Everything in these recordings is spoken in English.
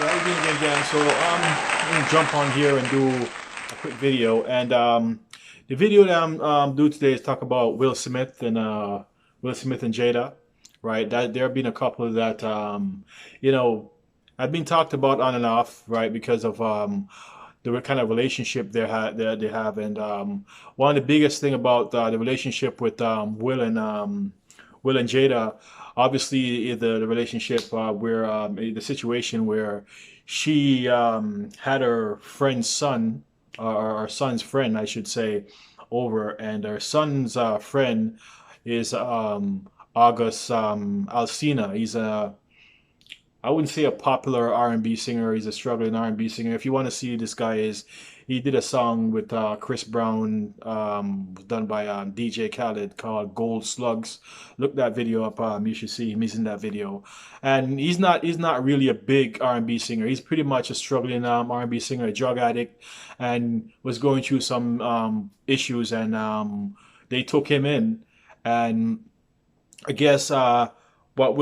Yeah, we're doing it again. So I'm gonna jump on here and do a quick video. And the video that I'm doing today is talk about Will Smith and Jada, right? That there have been a couple that you know have been talked about on and off, right? Because of the kind of relationship they have. And one of the biggest thing about the relationship with Will and Jada, obviously the relationship where the situation where she had her friend's son, or her son's friend, I should say, over, and her son's friend is August Alsina. He's a I wouldn't say a popular R&B singer. He's a struggling R&B singer. If you want to see who this guy is, he did a song with Chris Brown, done by DJ Khaled, called "Gold Slugs." Look that video up. You should see him. He's in that video, and he's not really a big R&B singer. He's pretty much a struggling R&B singer, a drug addict, and was going through some issues, and they took him in, and I guess what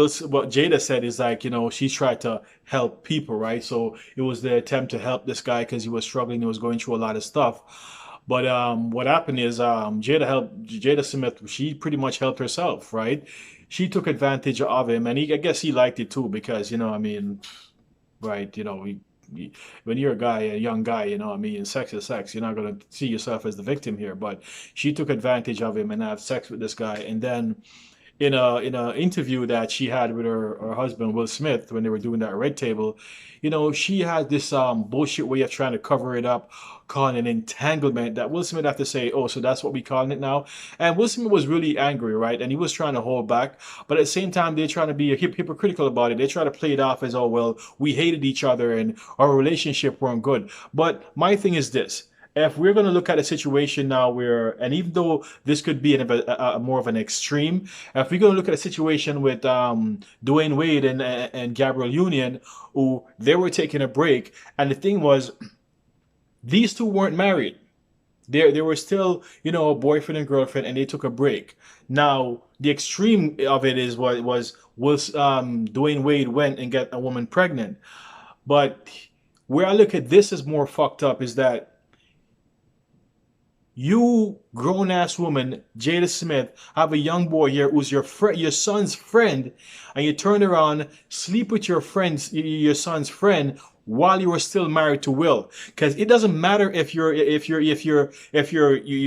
Jada said is like, she tried to help people, right? So it was the attempt to help this guy because he was struggling, he was going through a lot of stuff. But what happened is Jada Smith. She pretty much helped herself, right? She took advantage of him, and I guess he liked it too because I mean, right? When you're a guy, a young guy, I mean, sex is sex. You're not gonna see yourself as the victim here. But she took advantage of him and have sex with this guy, and then in a interview that she had with her husband Will Smith when they were doing that red table, she had this bullshit way of trying to cover it up, calling it entanglement. That Will Smith had to say, "Oh, so that's what we calling it now." And Will Smith was really angry, right? And he was trying to hold back, but at the same time, they're trying to be hypocritical about it. They try to play it off as, "Oh, well, we hated each other and our relationship weren't good." But my thing is this: if we're going to look at a situation now where, and even though this could be a more of an extreme, if we're going to look at a situation with Dwayne Wade and Gabrielle Union, who they were taking a break, and the thing was, these two weren't married. They were still, a boyfriend and girlfriend, and they took a break. Now, the extreme of it is what was Dwayne Wade went and got a woman pregnant. But where I look at this as more fucked up is that you grown ass woman, Jada Smith, have a young boy here who's your friend, your son's friend, and you turn around, sleep with your son's friend while you are still married to Will. Because it doesn't matter if you're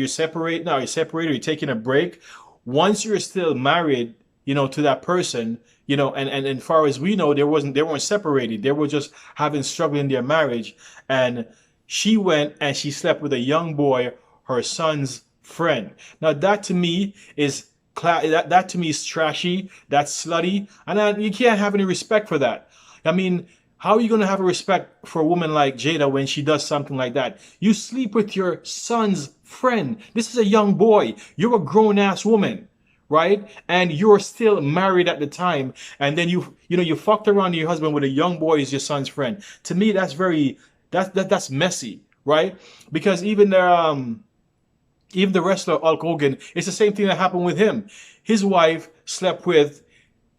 separated now, you're separated, you're taking a break. Once you're still married, to that person, and far as we know, they weren't separated. They were just having struggle in their marriage, and she went and she slept with a young boy, her son's friend. Now that to me is that to me is trashy. That's slutty, and you can't have any respect for that. I mean, how are you going to have a respect for a woman like Jada when she does something like that? You sleep with your son's friend. This is a young boy. You're a grown ass woman, right? And you're still married at the time, and then you fucked around your husband with a young boy as your son's friend. To me, that's messy, right? Because even the wrestler Hulk Hogan, it's the same thing that happened with him. His wife slept with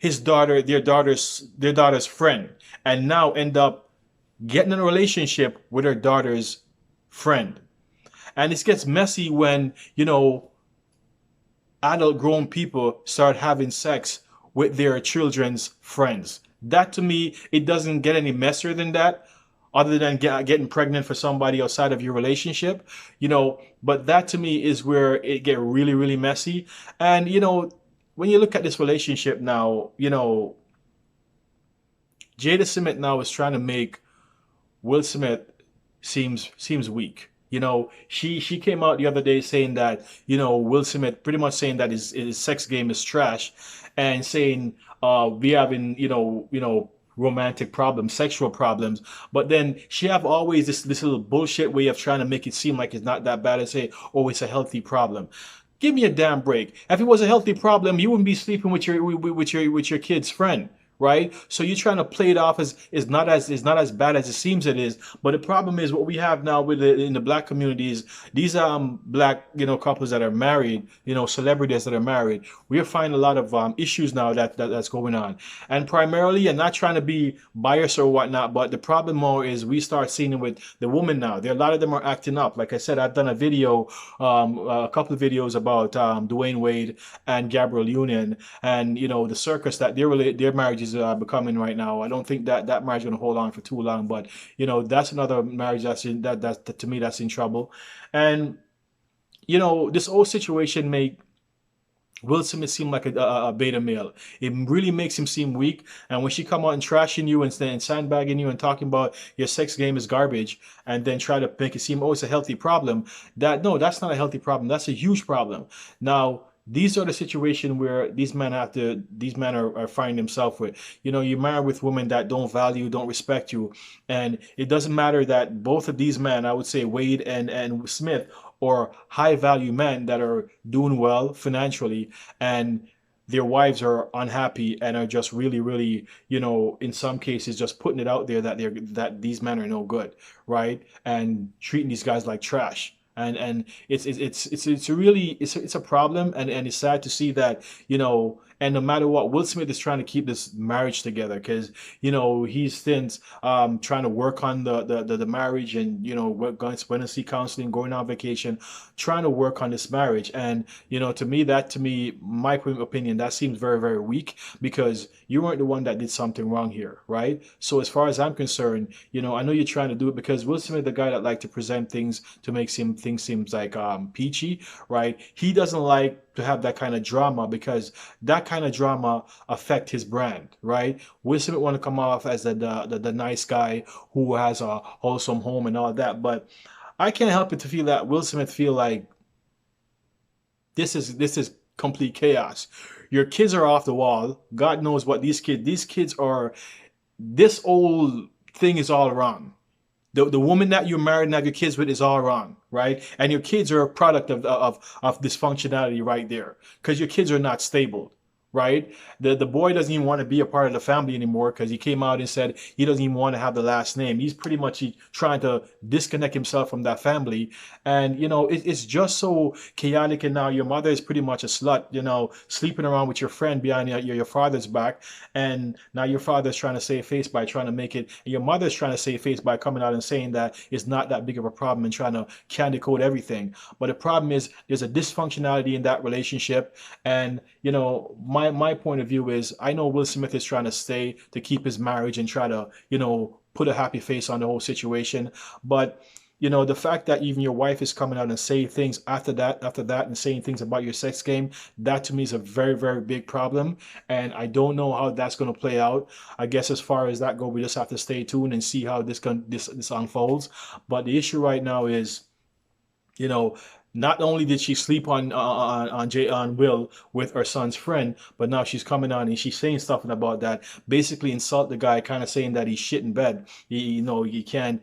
their daughter's friend, and now end up getting in a relationship with her daughter's friend. And it gets messy when, adult grown people start having sex with their children's friends. That to me, it doesn't get any messier than that, other than getting pregnant for somebody outside of your relationship, but that to me is where it get really, really messy. And, when you look at this relationship now, Jada Smith now is trying to make Will Smith seems weak. She came out the other day saying that, Will Smith pretty much saying that his sex game is trash, and saying we having, romantic problems, sexual problems. But then she have always this little bullshit way of trying to make it seem like it's not that bad, and say, "Oh, it's a healthy problem." Give me a damn break. If it was a healthy problem, you wouldn't be sleeping with your kid's friend, right? So you're trying to play it off as it's not as bad as it seems it is. But the problem is what we have now with in the black communities, these black couples that are married, celebrities that are married, we're finding a lot of issues now that's going on. And primarily, and not trying to be biased or whatnot, but the problem more is we start seeing it with the women now. There, a lot of them are acting up. Like I said, I've done a video, a couple of videos about Dwayne Wade and Gabrielle Union, and the circus that their marriages are becoming right now. I don't think that marriage is going to hold on for too long, but that's another marriage that to me that's in trouble. And this whole situation may Will Smith seem like a beta male. It really makes him seem weak. And when she come out and trashing you and sandbagging you and talking about your sex game is garbage, and then try to make it seem, oh, it's a healthy problem. No, that's not a healthy problem. That's a huge problem. Now, these are the situation where these men are finding themselves with. You're married with women that don't value, don't respect you. And it doesn't matter that both of these men, I would say Wade and Smith, or high value men that are doing well financially, and their wives are unhappy and are just really, really, in some cases just putting it out there that these men are no good, right? And treating these guys like trash. And it's really it's a problem, and it's sad to see that, and no matter what, Will Smith is trying to keep this marriage together, because he's since trying to work on the marriage, and we're going to see counseling, going on vacation, trying to work on this marriage. And to me, my opinion, that seems very, very weak, because you weren't the one that did something wrong here, right? So as far as I'm concerned, I know you're trying to do it because Will Smith, the guy that like to present things to make things seems like peachy, right? He doesn't like to have that kind of drama, because that kind of drama affect his brand, right? Will Smith want to come off as the nice guy who has a wholesome home and all that, but I can't help it to feel that Will Smith feel like this is complete chaos. Your kids are off the wall. God knows what these kids are. This whole thing is all wrong. The woman that you're married and have your kids with is all wrong, right? And your kids are a product of dysfunctionality right there, because your kids are not stable, right? The boy doesn't even want to be a part of the family anymore, because he came out and said he doesn't even want to have the last name. He's pretty much trying to disconnect himself from that family. And it's just so chaotic. And now your mother is pretty much a slut, sleeping around with your friend behind your father's back. And now your father's trying to save face by trying to make it, and your mother's trying to save face by coming out and saying that it's not that big of a problem and trying to candy coat everything. But the problem is there's a dysfunctionality in that relationship. And my point of view is, I know Will Smith is trying to stay to keep his marriage and try to put a happy face on the whole situation. But the fact that even your wife is coming out and saying things after that and saying things about your sex game, that to me is a very, very big problem. And I don't know how that's going to play out. I guess as far as that goes, we just have to stay tuned and see how this unfolds. But the issue right now is, not only did she sleep on Will with her son's friend, but now she's coming on and she's saying stuff about that, basically insult the guy, kind of saying that he's shit in bed. He can't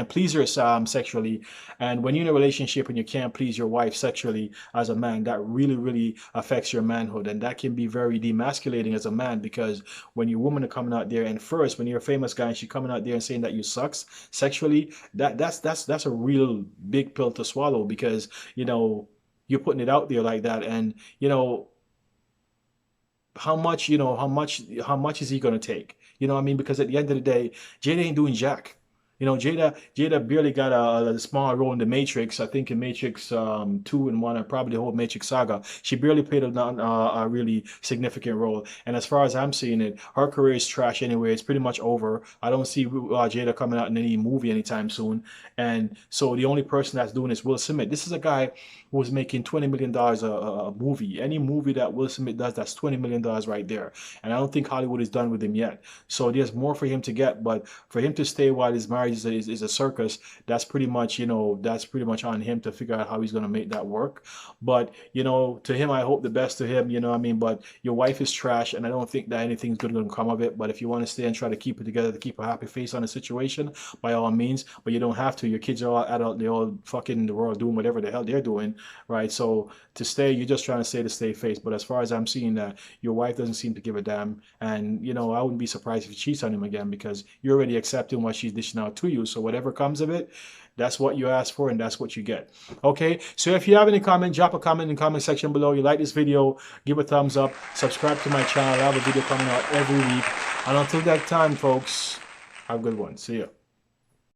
please her sexually. And when you're in a relationship and you can't please your wife sexually as a man, that really, really affects your manhood, and that can be very demasculating as a man, because when your woman are coming out there, and first when you're a famous guy and she's coming out there and saying that you sucks sexually, that's a real big pill to swallow, because you're putting it out there like that. And how much is he going to take? What I mean? Because at the end of the day, Jada ain't doing jack. Jada barely got a small role in the Matrix. I think in Matrix 2 and 1, or probably the whole Matrix saga. She barely played a really significant role. And as far as I'm seeing it, her career is trash anyway. It's pretty much over. I don't see Jada coming out in any movie anytime soon. And so the only person that's doing is Will Smith. This is a guy who was making $20 million a movie. Any movie that Will Smith does, that's $20 million right there. And I don't think Hollywood is done with him yet. So there's more for him to get. But for him to stay while his marriage marriage is a circus, that's pretty much, that's pretty much on him to figure out how he's going to make that work. But, to him, I hope the best to him, what I mean? But your wife is trash, and I don't think that anything's good going to come of it. But if you want to stay and try to keep it together, to keep a happy face on the situation, by all means, but you don't have to. Your kids are all adult, they're all fucking the world doing whatever the hell they're doing, right? So to stay, you're just trying to stay to stay face. But as far as I'm seeing that, your wife doesn't seem to give a damn. And, I wouldn't be surprised if she cheats on him again, because you're already accepting what she's dishing out to you. So whatever comes of it, that's what you ask for and that's what you get. Okay, so if you have any comment, drop a comment in the comment section below. You like this video, give a thumbs up, subscribe to my channel. I have a video coming out every week. And until that time, folks, have a good one. See ya.